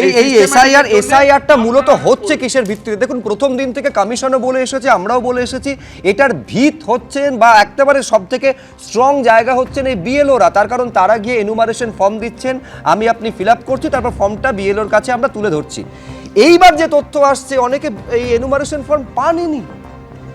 এই এসআইআরটা মূলত হচ্ছে কিসের ভিত্তিতে? দেখুন, প্রথম দিন থেকে কমিশনও বলে এসেছে, আমরাও বলে এসেছি, এটার ভিত হচ্ছেন বা একেবারে সব থেকে স্ট্রং জায়গা হচ্ছেন এই বিএলওরা। তার কারণ তারা গিয়ে এনুমারেশন ফর্ম দিচ্ছেন, আপনি ফিল আপ করছি, তারপর ফর্মটা বিএলওর কাছে আমরা তুলে ধরছি। এইবার যে তথ্য আসছে, অনেকে এই এনুমারেশন ফর্ম পাননি।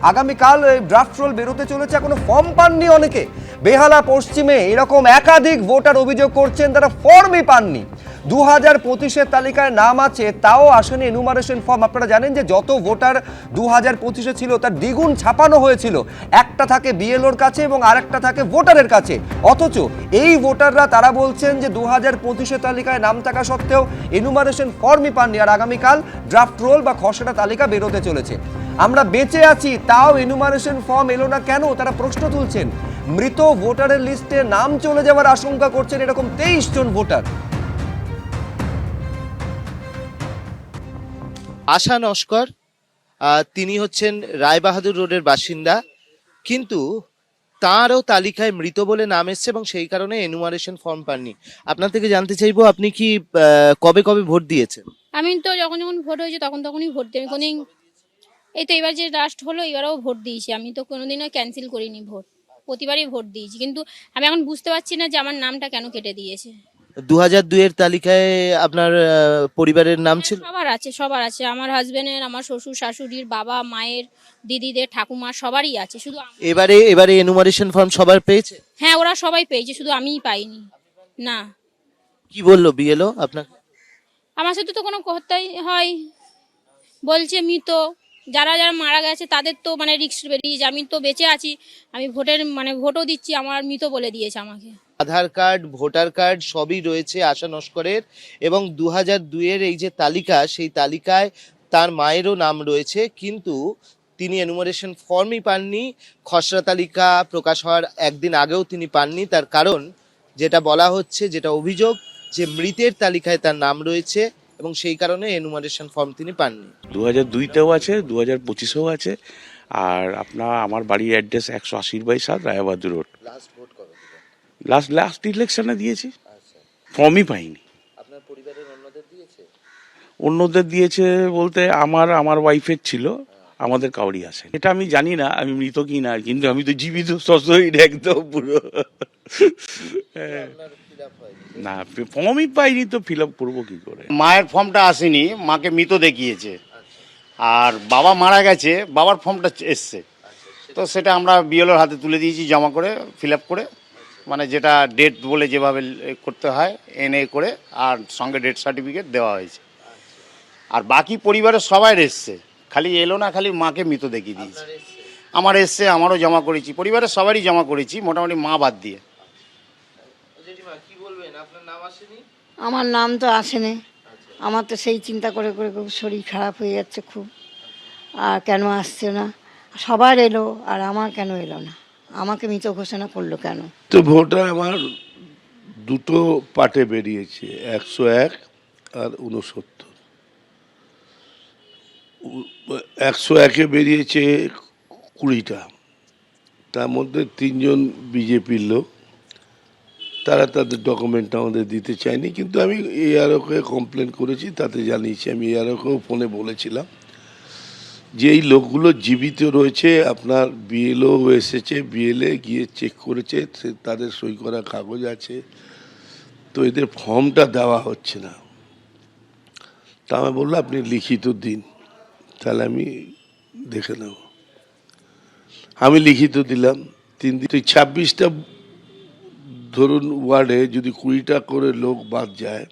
আগামীকাল ড্রাফট রোল বেরোতে চলেছে, এখনো ফর্ম পাননি অনেকে। বেহালা পশ্চিমে এরকম একাধিক ভোটার অভিযোগ করছেন তারা ফর্মই পাননি। 2025-এর তালিকায় নাম আছে, তাও আসেনি এনুমারেশন ফর্ম। আপনারা জানেন যে যত ভোটার 2025-এ ছিল তার দ্বিগুণ ছাপানো হয়েছিল। একটা থাকে বিএলওর কাছে এবং আরেকটা থাকে ভোটারের কাছে। অথচ এই ভোটাররা তারা বলছেন যে 2025-এর তালিকায় নাম থাকা সত্ত্বেও এনুমারেশন ফর্মই পাননি। আর আগামীকাল ড্রাফট রোল বা খসড়া তালিকা বেরোতে চলেছে। আমরা বেঁচে আছি, তাও এনুমারেশন ফর্ম এলো না কেন, তারা প্রশ্ন তুলছেন। মৃত ভোটারের লিস্টে নাম চলে যাওয়ার আশঙ্কা করছেন এরকম 23 জন ভোটার। আশা নস্কর, তিনি হচ্ছেন রায়বাহাদুর রোডের বাসিন্দা, কিন্তু তারও তালিকায় মৃত বলে নাম এসছে এবং সেই কারণে এনুমারেশন ফর্ম পাননি। আপনার থেকে জানতে চাইবো, আপনি কি কবে কবে ভোট দিয়েছেন? আমি তো যখন যখন ভোট হয়েছে তখনই ভোট দিই। আমি কোনোদিন, এই তো এবার যে লাস্ট হলো এবারেও ভোট দিয়েছি। আমি তো কোনোদিনও ক্যান্সেল করিনি ভোট, প্রতিবারই ভোট দিয়েছি। কিন্তু আমি এখন বুঝতে পারছি না যে আমার নামটা কেন কেটে দিয়েছে। 2002-এর তালিকায় আপনার পরিবারের নাম ছিল? সবার আছে। আমার হাজবেন্ডের, আমার শ্বশুর শাশুড়ির, বাবা মায়ের, দিদিদের, ঠাকুমা সবারই আছে। শুধু এবারে এনুমারেশন ফর্ম সবার পেয়েছে? হ্যাঁ, ওরা সবাই পেয়েছে, শুধু আমিই পাইনি। না। কি বললো বিএলও আপনাকে? আমার সাথে তো কোনো কথাই হয়, বলছে মৃত যারা যারা মারা গেছে তাদের তো মানে রিস্ক বেরিয়েছে। আমি তো বেঁচে আছি, আমি ভোটও দিচ্ছি, আমার মৃত বলে দিয়েছে আমাকে। আধার কার্ড, ভোটার কার্ড সবই রয়েছে আশা নস্করের, এবং 2002-এর এই যে তালিকা, সেই তালিকায় তার মায়েরও নাম রয়েছে, কিন্তু তিনি এনুমারেশন ফর্মই পাননি। খসড়া তালিকা প্রকাশ হওয়ার একদিন আগেও তিনি পাননি। তার কারণ যেটা বলা হচ্ছে, যেটা অভিযোগ, যে মৃতের তালিকায় তার নাম রয়েছে এবং সেই কারণে এনুমারেশন ফর্ম তিনি পাননি। 2002-তেও আছে, 2025-এও আছে। আর আমার বাড়ির অ্যাড্রেস 180/7 রায়বাহাদুর রোড। লাস্ট ইলেকশনে দিয়েছি, ফর্মই পাইনি। আপনার পরিবারের অন্যদের দিয়েছে? অন্যদের দিয়েছে বলতে আমার ওয়াইফের ছিল, আমাদের কাউরি আছে। এটা আমি জানি না আমি মৃত কি না, কিন্তু আমি তো জীবিত সশরীর একদম পুরো। না, ফর্মই পাইনি তো ফিল আপ করবো কি করে? মায়ের ফর্মটা আসেনি, মাকে মৃত দেখিয়েছে। আর বাবা মারা গেছে, বাবার ফর্মটা এসছে। তো সেটা আমরা বিএলওর হাতে তুলে দিয়েছি, জমা করে ফিল আপ করে, মানে যেটা ডেট বলে যেভাবে করতে হয় এনএ করে, আর সঙ্গে ডেথ সার্টিফিকেট দেওয়া হয়েছে। আর বাকি পরিবারের সবাই এসছে, খালি এলো না, খালি মাকে মৃত দেখিয়ে দিয়েছে। আমার এসছে, আমারও জমা করেছি, পরিবারের সবারই জমা করেছি, মোটামুটি মা বাদ দিয়ে। আমার নাম তো আসেনি। আমার তো সেই চিন্তা করে করে খুব শরীর খারাপ হয়ে যাচ্ছে খুব। আর কেন আসছে না, সবার এলো আর আমার কেন এলো না? আমাকে মৃত ঘোষণা করলো কেন? তো ভোটার আমার দুটো পার্টে বেরিয়েছে, 101 আর 69। 101-এ বেরিয়েছে 20টা, তার মধ্যে 3 জন বিজেপির লোক। তারা তাদের ডকুমেন্ট আমাদের দিতে চায়নি, কিন্তু আমি এআরওকে কমপ্লেন করেছি, তাতে জানিয়েছি। আমি এআরওকেও ফোনে বলেছিলাম যে এই লোকগুলো জীবিত রয়েছে, আপনার বিএলও এসেছে, বিএলএ গিয়ে চেক করেছে, তাদের সই করা কাগজ আছে, তো এদের ফর্মটা দেওয়া হচ্ছে না। তা আমি বললাম আপনি লিখিত দিন, তাহলে আমি দেখে নেব। আমি লিখিত দিলাম 3 দিন। 26টা ধরুন ওয়ার্ডে যদি 20টা করে লোক বাদ যায়,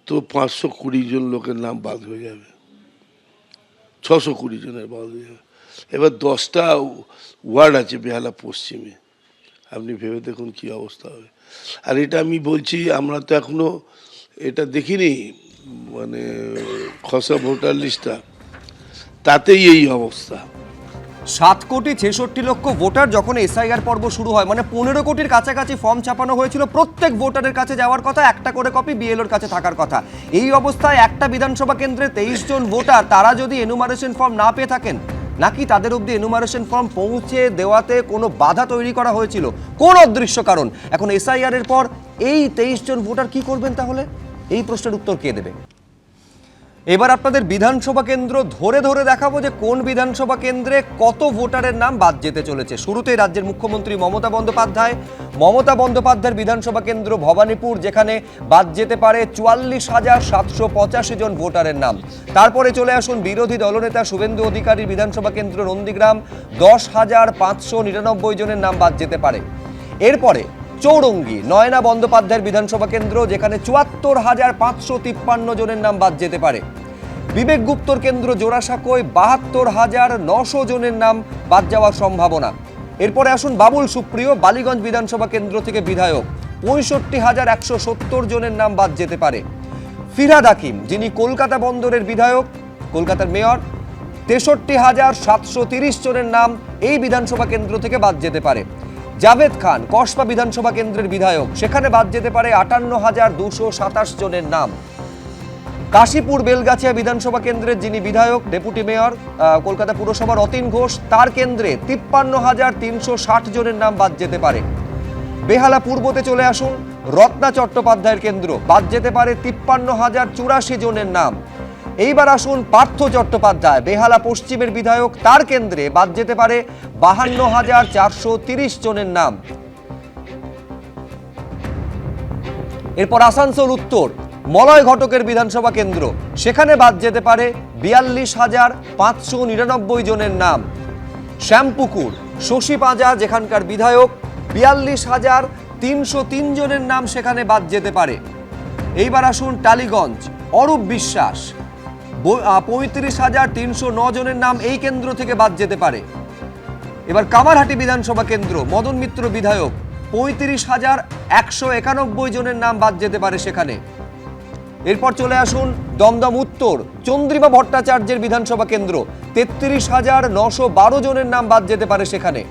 তো 520 জন লোকের নাম বাদ হয়ে যাবে, 620 জনের বাদ হয়ে যাবে। এবার 10টা ওয়ার্ড আছে বেহালা পশ্চিমে, আপনি ভেবে দেখুন কি অবস্থা হবে। আর এটা আমি বলছি, আমরা তো এখনো এটা দেখিনি, মানে খসড়া ভোটার লিস্টটা, তাতেই এই অবস্থা। 7,66,00,000 ভোটার যখন এসআইআর পর্ব শুরু হয়, মানে 15 কোটির কাছাকাছি ফর্ম ছাপানো হয়েছিল। প্রত্যেক ভোটারের কাছে যাওয়ার কথা, একটা করে কপি বিএলওর কাছে থাকার কথা। এই অবস্থায় একটা বিধানসভা কেন্দ্রে 23 জন ভোটার, তারা যদি এনুমারেশন ফর্ম না পেয়ে থাকেন, নাকি তাদের অবধি এনুমারেশন ফর্ম পৌঁছে দেওয়াতে কোনো বাধা তৈরি করা হয়েছিল, কোন অদৃশ্য কারণ, এখন এসআইআর এর পর এই 23 জন ভোটার কি করবেন তাহলে? এই প্রশ্নের উত্তর কে দেবে? এবার আপনাদের বিধানসভা কেন্দ্র ধরে ধরে দেখাবো যে কোন বিধানসভা কেন্দ্রে কত ভোটারের নাম বাদ যেতে চলেছে। শুরুতেই রাজ্যের মুখ্যমন্ত্রী মমতা বন্দ্যোপাধ্যায়ের বিধানসভা কেন্দ্র ভবানীপুর, যেখানে বাদ যেতে পারে 44,785 জন ভোটারের নাম। তারপরে চলে আসুন বিরোধী দলনেতা শুভেন্দু অধিকারীর বিধানসভা কেন্দ্র নন্দীগ্রাম, 10,599 জনের নাম বাদ যেতে পারে। এরপরে চৌরঙ্গি নয়না বন্দ্যোপাধ্যায়ের বিধানসভা কেন্দ্র, যেখানে 74,553 জনের নাম বাদ যেতে পারে। বিবেক গুপ্তর কেন্দ্র জোড়াসাঁকোয় 72,900 জনের নাম বাদ যাওয়ার সম্ভাবনা। এরপরে আসুন বাবুল সুপ্রিয় বালিগঞ্জ বিধানসভা কেন্দ্র থেকে বিধায়ক, 65,170 জনের নাম বাদ যেতে পারে। ফিরহাদ হাকিম, যিনি কলকাতা বন্দরের বিধায়ক, কলকাতার মেয়র, 63,730 জনের নাম এই বিধানসভা কেন্দ্র থেকে বাদ যেতে পারে। জাভেদ খান কসবা বিধানসভা কেন্দ্রের বিধায়ক, সেখানে বাদ যেতে পারে 58,227 জনের নাম। কাশীপুর বেলগাছিয়া বিধানসভা কেন্দ্রের যিনি বিধায়ক, ডেপুটি মেয়র কলকাতা পুরসভার অতীন ঘোষ, তার কেন্দ্রে 53,360 জনের নাম বাদ যেতে পারে। বেহালা পূর্বতে চলে আসুন, রত্না চট্টোপাধ্যায়ের কেন্দ্র, বাদ যেতে পারে 53,084 জনের নাম। এইবার আসুন পার্থ চট্টোপাধ্যায় বেহালা পশ্চিমের বিধায়ক, তার কেন্দ্রে বাদ যেতে পারে 52,430 জনের নাম। এরপর আসানসোল উত্তর মলয় ঘটকের বিধানসভা কেন্দ্র, সেখানে বাদ যেতে পারে 42,599 জনের নাম। শ্যামপুকুর শশী পাঁজা যেখানকার বিধায়ক, 42,303 জনের নাম সেখানে বাদ যেতে পারে। এইবার আসুন টালিগঞ্জ অরূপ বিশ্বাস, 35,309 জনের নাম এই কেন্দ্র থেকে বাদ যেতে পারে। এবার কামারহাটি বিধানসভা কেন্দ্র মদন মিত্র বিধায়ক, 35,191 জনের নাম বাদ যেতে পারে সেখানে। এরপর চলে আসুন দমদম উত্তর চন্দ্রিমা ভট্টাচার্যের বিধানসভা কেন্দ্র, 33,912 জনের নাম বাদ যেতে পারে সেখানে।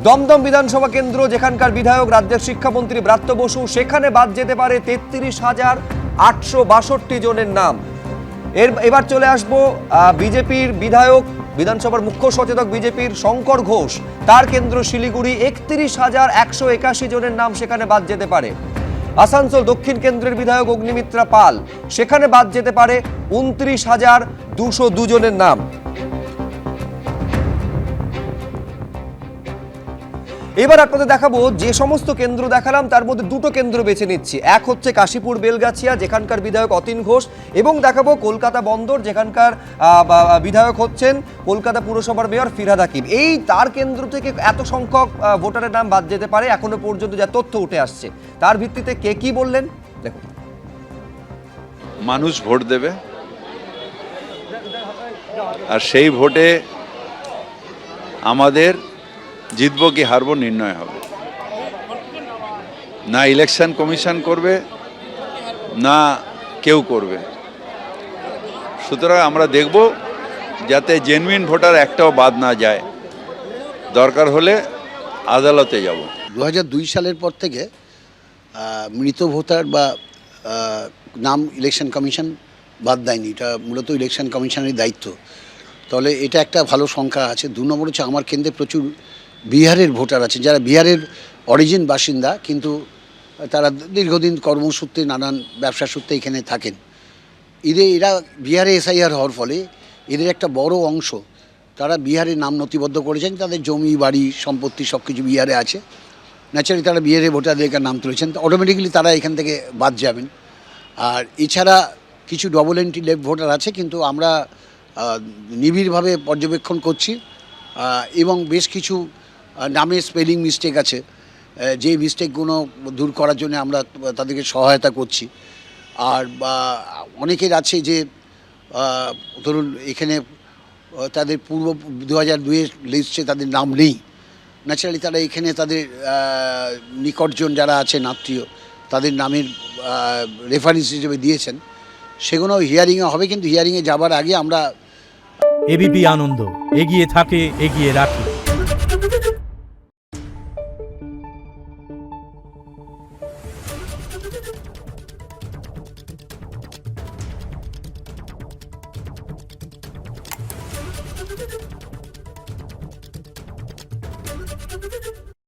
দমদম বিধানসভা কেন্দ্র যেখানকার বিধায়ক রাজ্যের শিক্ষামন্ত্রী ব্রাত্য বসু, সেখানে বাদ যেতে পারে 33,862 জনের নাম। এবার চলে আসবো বিজেপির বিধায়ক, বিধানসভার মুখ্য সচেতক বিজেপির শঙ্কর ঘোষ, তার কেন্দ্র শিলিগুড়ি, 31,181 জনের নাম সেখানে বাদ যেতে পারে। আসানসোল দক্ষিণ কেন্দ্রের বিধায়ক অগ্নিমিত্রা পাল, সেখানে বাদ যেতে পারে 29,202 জনের নাম। এবার আপনাদের দেখাবো যে সমস্ত কেন্দ্র দেখালাম তার মধ্যে দুটো কেন্দ্র বেছে নিচ্ছি। এক হচ্ছে কাশীপুর বেলগাছিয়া, যেখানকার বিধায়ক অতীন ঘোষ, এবং দেখাবো কলকাতা বন্দর, যেখানকার বিধায়ক হচ্ছেন কলকাতা পুরসভার মেয়র ফিরহাদ হাকিম। এই তার কেন্দ্র থেকে এত সংখ্যক ভোটারের নাম বাদ যেতে পারে এখনো পর্যন্ত যা তথ্য উঠে আসছে, তার ভিত্তিতে কে কি বললেন দেখুন। মানুষ ভোট দেবে, আর সেই ভোটে আমাদের জিতবো কি হারবো নির্ণয় হবে। না ইলেকশন কমিশন করবে, না কেউ করবে। সুতরাং আমরা দেখব যাতে জেনুইন ভোটার একটাও বাদ না যায়। দরকার হলে আদালতে যাব। 2002 সালের পর থেকে মৃত ভোটার বা নাম ইলেকশন কমিশন বাদ দেয়নি। এটা মূলত ইলেকশন কমিশনের দায়িত্ব। তাহলে এটা একটা ভালো সংখ্যা আছে। 2 নম্বর হচ্ছে আমার কেন্দ্রে প্রচুর বিহারের ভোটার আছে, যারা বিহারের অরিজিন বাসিন্দা, কিন্তু তারা দীর্ঘদিন কর্মসূত্রে নানান ব্যবসা সূত্রে এখানে থাকেন। এরা বিহারে এসআইআর হওয়ার ফলে এদের একটা বড় অংশ তারা বিহারে নাম নথিবদ্ধ করেছেন, তাদের জমি বাড়ি সম্পত্তি সব কিছু বিহারে আছে। ন্যাচারালি তারা বিহারে ভোটারদের নাম তুলেছেন, অটোমেটিক্যালি তারা এখান থেকে বাদ যাবেন। আর এছাড়া কিছু ডবল এন্ট্রি লেফট ভোটার আছে, কিন্তু আমরা নিবিড়ভাবে পর্যবেক্ষণ করছি এবং বেশ কিছু নামে স্পেলিং মিস্টেক আছে, যে মিস্টেকগুলো দূর করার জন্য আমরা তাদেরকে সহায়তা করছি। আর অনেকের আছে যে ধরুন এখানে তাদের পূর্ব 2002-এর লিস্টে তাদের নাম নেই, ন্যাচারালি তারা এখানে তাদের নিকটজন যারা আছেন আত্মীয় তাদের নামের রেফারেন্স হিসেবে দিয়েছেন, সেগুলো হিয়ারিংয়ে হবে। কিন্তু হিয়ারিংয়ে যাবার আগে আমরা এবিপি আনন্দ এগিয়ে থাকে, এগিয়ে রাখে।